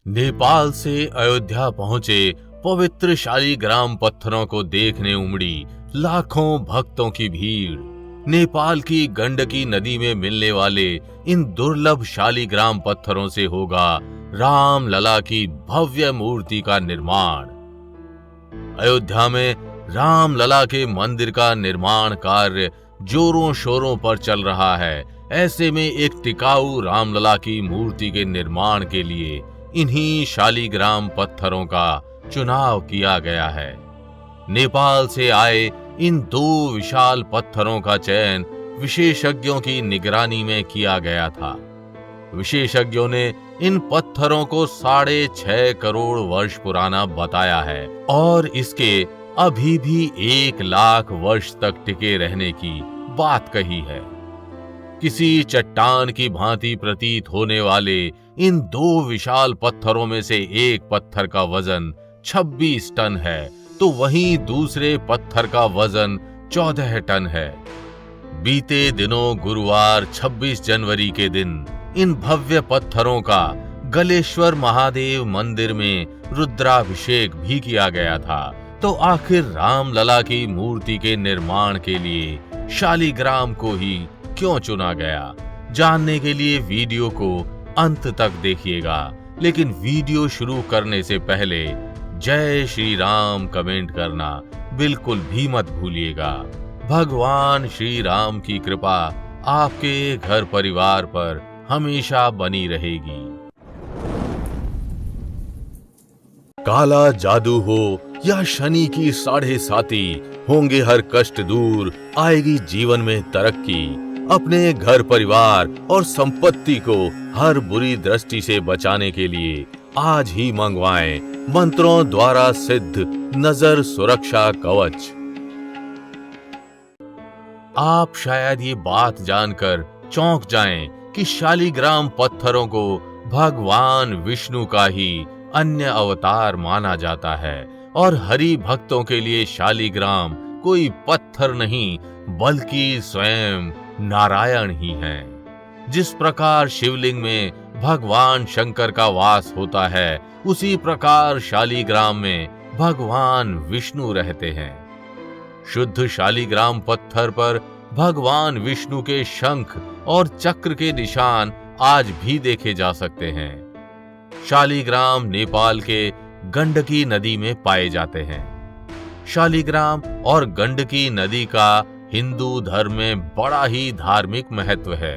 नेपाल से अयोध्या पहुंचे पवित्र शालिग्राम पत्थरों को देखने उमड़ी लाखों भक्तों की भीड़। नेपाल की गंडकी नदी में मिलने वाले इन दुर्लभ शालिग्राम पत्थरों से होगा राम लला की भव्य मूर्ति का निर्माण। अयोध्या में राम लला के मंदिर का निर्माण कार्य जोरों शोरों पर चल रहा है। ऐसे में एक टिकाऊ रामलला की मूर्ति के निर्माण के लिए इन्हीं शालिग्राम पत्थरों का चुनाव किया गया है। नेपाल से आए इन दो विशाल पत्थरों का चयन विशेषज्ञों की निगरानी में किया गया था। विशेषज्ञों ने इन पत्थरों को 6.5 करोड़ वर्ष पुराना बताया है और इसके अभी भी 1 लाख वर्ष तक टिके रहने की बात कही है। किसी चट्टान की भांति प्रतीत होने वाले इन दो विशाल पत्थरों में से एक पत्थर का वजन 26 टन है, तो वहीं दूसरे पत्थर का वजन 14 टन है। बीते दिनों गुरुवार 26 जनवरी के दिन इन भव्य पत्थरों का गलेश्वर महादेव मंदिर में रुद्राभिषेक भी किया गया था। तो आखिर रामलला की मूर्ति के निर्माण के लिए शालिग्राम को ही क्यों चुना गया, जानने के लिए वीडियो को अंत तक देखिएगा। लेकिन वीडियो शुरू करने से पहले जय श्री राम कमेंट करना बिल्कुल भी मत भूलिएगा। भगवान श्री राम की कृपा आपके घर परिवार पर हमेशा बनी रहेगी। काला जादू हो या शनि की 7.5 होंगे हर कष्ट दूर, आएगी जीवन में तरक्की। अपने घर परिवार और संपत्ति को हर बुरी दृष्टि से बचाने के लिए आज ही मंगवाएं मंत्रों द्वारा सिद्ध नजर सुरक्षा कवच। आप शायद ये बात जानकर चौंक जाएं कि शालिग्राम पत्थरों को भगवान विष्णु का ही अन्य अवतार माना जाता है और हरि भक्तों के लिए शालिग्राम कोई पत्थर नहीं बल्कि स्वयं नारायण ही हैं। जिस प्रकार शिवलिंग में भगवान शंकर का वास होता है, उसी प्रकार शालिग्राम में भगवान विष्णु रहते हैं। शुद्ध शालिग्राम पत्थर पर भगवान विष्णु के शंख और चक्र के निशान आज भी देखे जा सकते हैं। शालिग्राम नेपाल के गंडकी नदी में पाए जाते हैं। शालिग्राम और गंडकी नदी का हिंदू धर्म में बड़ा ही धार्मिक महत्व है।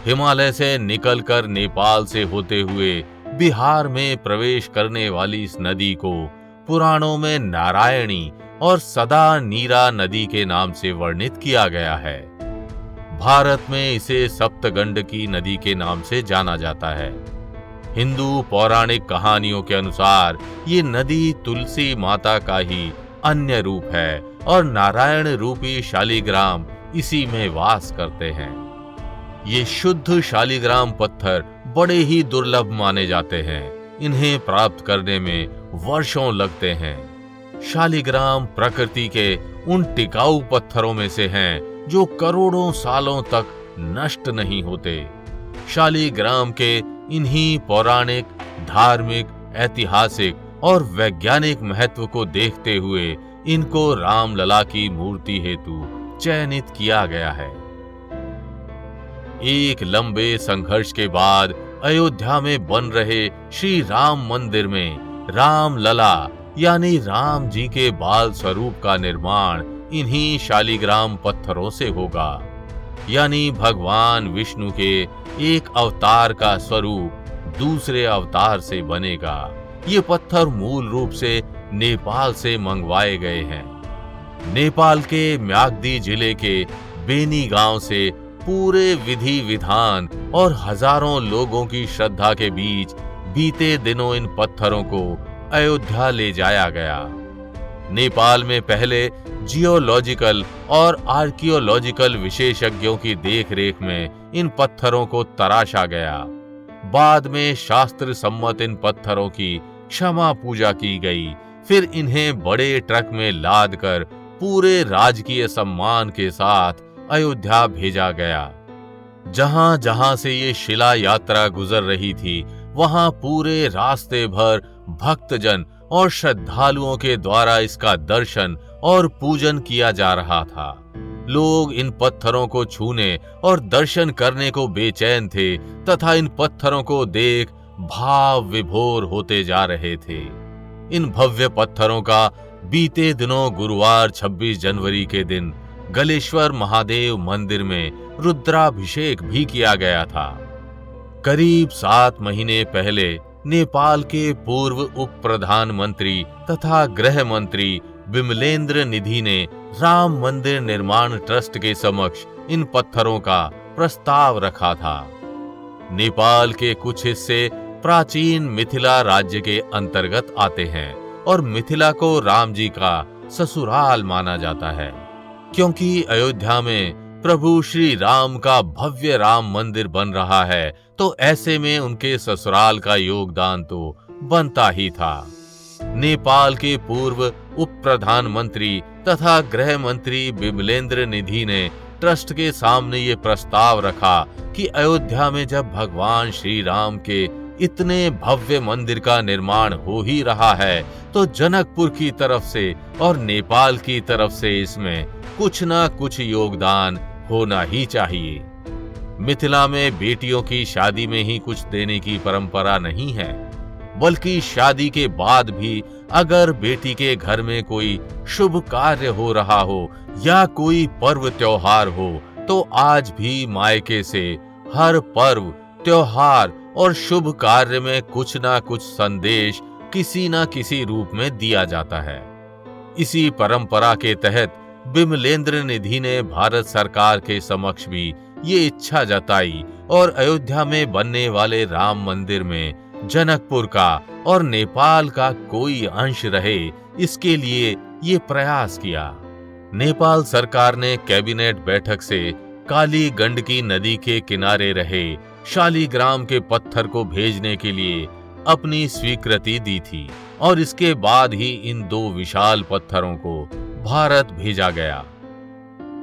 हिमालय से निकलकर नेपाल से होते हुए बिहार में प्रवेश करने वाली इस नदी को पुराणों में नारायणी और सदा नीरा नदी के नाम से वर्णित किया गया है। भारत में इसे सप्तगंडकी नदी के नाम से जाना जाता है। हिंदू पौराणिक कहानियों के अनुसार ये नदी तुलसी माता का ही अन्य रूप है और नारायण रूपी शालिग्राम इसी में वास करते हैं। ये शुद्ध शालिग्राम पत्थर बड़े ही दुर्लभ माने जाते हैं। इन्हें प्राप्त करने में वर्षों लगते हैं। शालिग्राम प्रकृति के उन टिकाऊ पत्थरों में से हैं जो करोड़ों सालों तक नष्ट नहीं होते। शालिग्राम के इन्हीं पौराणिक, धार्मिक, ऐतिहासिक और वैज्ञानिक महत्व को देखते हुए इनको रामलला की मूर्ति हेतु चयनित किया गया है। एक लंबे संघर्ष के बाद अयोध्या में बन रहे श्री राम मंदिर में रामलला यानी राम जी के बाल स्वरूप का निर्माण इन्हीं शालिग्राम पत्थरों से होगा। यानी भगवान विष्णु के एक अवतार का स्वरूप दूसरे अवतार से बनेगा। ये पत्थर मूल रूप से नेपाल से मंगवाए गए हैं। नेपाल के म्याग्दी जिले के बेनी गांव से पूरे विधि विधान और हजारों लोगों की श्रद्धा के बीच बीते दिनों इन पत्थरों को अयोध्या ले जाया गया। नेपाल में पहले जियोलॉजिकल और आर्कियोलॉजिकल विशेषज्ञों की देखरेख में इन पत्थरों को तराशा गया। बाद में शास्त्र सम्मत इन पत्थरों की क्षमा पूजा की गई। फिर इन्हें बड़े ट्रक में लाद कर पूरे राजकीय सम्मान के साथ अयोध्या भेजा गया। जहां जहां से ये शिला यात्रा गुजर रही थी, वहां पूरे रास्ते भर भक्तजन और श्रद्धालुओं के द्वारा इसका दर्शन और पूजन किया जा रहा था। लोग इन पत्थरों को छूने और दर्शन करने को बेचैन थे तथा इन पत्थरों को देख भाव विभोर होते जा रहे थे। इन भव्य पत्थरों का बीते दिनों गुरुवार 26 जनवरी के दिन गलेश्वर महादेव मंदिर में रुद्राभिषेक भी किया गया था। करीब 7 महीने पहले नेपाल के पूर्व उप प्रधानमंत्री तथा गृह मंत्री विमलेंद्र निधि ने राम मंदिर निर्माण ट्रस्ट के समक्ष इन पत्थरों का प्रस्ताव रखा था। नेपाल के कुछ हिस्से प्राचीन मिथिला राज्य के अंतर्गत आते हैं और मिथिला को राम जी का ससुराल माना जाता है, क्योंकि अयोध्या में प्रभु श्री राम का भव्य राम मंदिर बन रहा है, तो ऐसे में उनके ससुराल का योगदान तो बनता ही था। नेपाल के पूर्व उप प्रधानमंत्री तथा गृह मंत्री विमलेंद्र निधि ने ट्रस्ट के सामने ये प्रस्ताव रखा कि अयोध्या में जब भगवान श्री राम के इतने भव्य मंदिर का निर्माण हो ही रहा है, तो जनकपुर की तरफ से और नेपाल की तरफ से इसमें कुछ न कुछ योगदान होना ही चाहिए। मिथिला में बेटियों की शादी में ही कुछ देने की परंपरा नहीं है, बल्कि शादी के बाद भी अगर बेटी के घर में कोई शुभ कार्य हो रहा हो या कोई पर्व त्योहार हो, तो आज भी मायके से हर पर्व त्योहार और शुभ कार्य में कुछ ना कुछ संदेश किसी न किसी रूप में दिया जाता है। इसी परंपरा के तहत विमलेंद्र निधि ने भारत सरकार के समक्ष भी ये इच्छा जताई और अयोध्या में बनने वाले राम मंदिर में जनकपुर का और नेपाल का कोई अंश रहे, इसके लिए ये प्रयास किया। नेपाल सरकार ने कैबिनेट बैठक से काली गंडकी नदी के किनारे रहे शालिग्राम के पत्थर को भेजने के लिए अपनी स्वीकृति दी थी और इसके बाद ही इन 2 विशाल पत्थरों को भारत भेजा गया।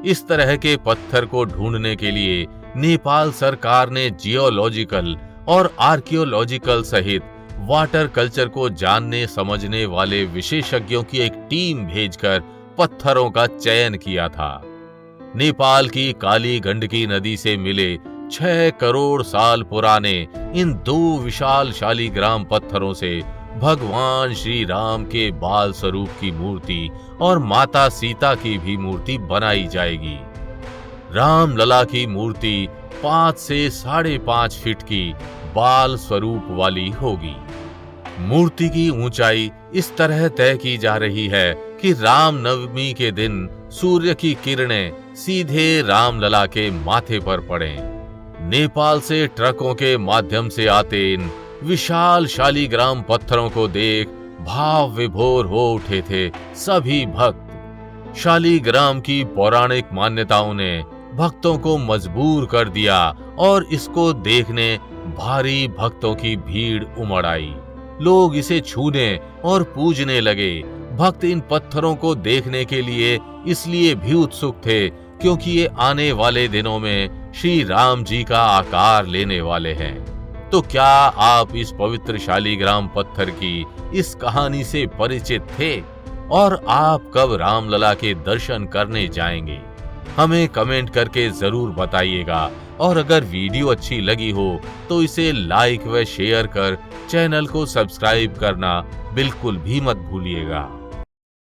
इस तरह के पत्थर को ढूंढने के लिए नेपाल सरकार ने जियोलॉजिकल और आर्कियोलॉजिकल सहित वाटर कल्चर को जानने समझने वाले विशेषज्ञों की एक टीम भेजकर पत्थरों का चयन किया था। नेपाल की काली गंडकी नदी से मिले 6 करोड़ साल पुराने इन 2 विशाल शालिग्राम पत्थरों से भगवान श्री राम के बाल स्वरूप की मूर्ति और माता सीता की भी मूर्ति बनाई जाएगी। राम लला की मूर्ति 5 से 5.5 फीट की बाल स्वरूप वाली होगी। मूर्ति की ऊंचाई इस तरह तय की जा रही है कि राम नवमी के दिन सूर्य की किरणें सीधे राम लला के माथे पर पड़ें। नेपाल से ट्रकों के माध्यम से आते इन विशाल शालिग्राम पत्थरों को देख भाव विभोर हो उठे थे सभी भक्त। शालिग्राम की पौराणिक मान्यताओं ने भक्तों को मजबूर कर दिया और इसको देखने भारी भक्तों की भीड़ उमड़ आई। लोग इसे छूने और पूजने लगे। भक्त इन पत्थरों को देखने के लिए इसलिए भी उत्सुक थे क्योंकि ये आने वाले दिनों में श्री राम जी का आकार लेने वाले हैं। तो क्या आप इस पवित्र शालिग्राम पत्थर की इस कहानी से परिचित थे और आप कब रामलला के दर्शन करने जाएंगे? हमें कमेंट करके जरूर बताइएगा और अगर वीडियो अच्छी लगी हो तो इसे लाइक व शेयर कर चैनल को सब्सक्राइब करना बिल्कुल भी मत भूलिएगा।